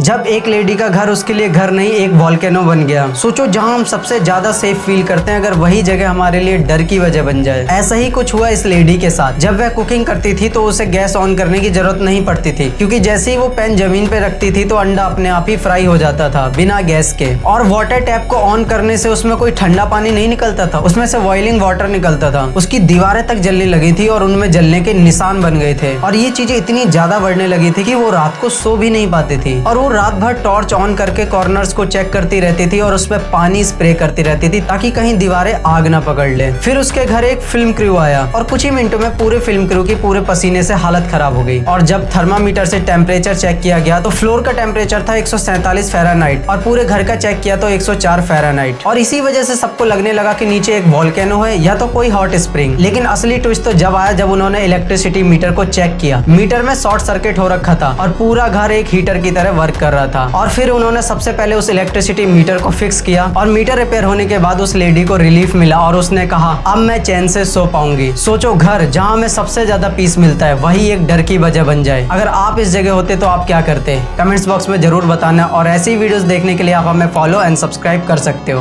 जब एक लेडी का घर उसके लिए घर नहीं एक वॉल्केनो बन गया। सोचो जहां हम सबसे ज्यादा सेफ फील करते हैं अगर वही जगह हमारे लिए डर की वजह बन जाए। ऐसा ही कुछ हुआ इस लेडी के साथ। जब वह कुकिंग करती थी तो उसे गैस ऑन करने की जरूरत नहीं पड़ती थी, क्योंकि जैसे ही वो पैन जमीन पे रखती थी तो अंडा अपने आप ही फ्राई हो जाता था बिना गैस के। और वाटर टैप को ऑन करने से उसमें कोई ठंडा पानी नहीं निकलता था, उसमें से बॉइलिंग वाटर निकलता था। उसकी दीवारें तक जलने लगी थी और उनमें जलने के निशान बन गए थे। और ये चीजें इतनी ज्यादा बढ़ने लगी थी कि वो रात को सो भी नहीं पाती थी। और वो रात भर टॉर्च ऑन करके कॉर्नर्स को चेक करती रहती थी और उसमें पानी स्प्रे करती रहती थी ताकि कहीं दीवारें आग ना पकड़ ले। फिर उसके घर एक फिल्म क्रू आया और कुछ ही मिनटों में पूरे फिल्म क्रू की पूरे पसीने से हालत खराब हो गई। और जब थर्मामीटर से टेम्परेचर चेक किया गया तो फ्लोर का टेम्परेचर था 147 फ़ारेनहाइट और पूरे घर का चेक किया तो 104 फ़ारेनहाइट। और इसी वजह से सबको लगने लगा कि नीचे एक वॉल्केनो है या तो कोई हॉट स्प्रिंग। लेकिन असली ट्विस्ट तो जब आया जब उन्होंने इलेक्ट्रिसिटी मीटर को चेक किया। मीटर में शॉर्ट सर्किट हो रखा था और पूरा घर एक हीटर की तरह वर्क कर रहा था। और फिर उन्होंने सबसे पहले उस इलेक्ट्रिसिटी मीटर को फिक्स किया और मीटर रिपेयर होने के बाद उस लेडी को रिलीफ मिला और उसने कहा अब मैं चैन से सो पाऊंगी। सोचो घर जहां हमें सबसे ज्यादा पीस मिलता है वही एक डर की वजह बन जाए। अगर आप इस जगह होते तो आप क्या करते? कमेंट्स बॉक्स में जरूर बताना। और ऐसी वीडियोस देखने के लिए आप हमें फॉलो एंड सब्सक्राइब कर सकते हो।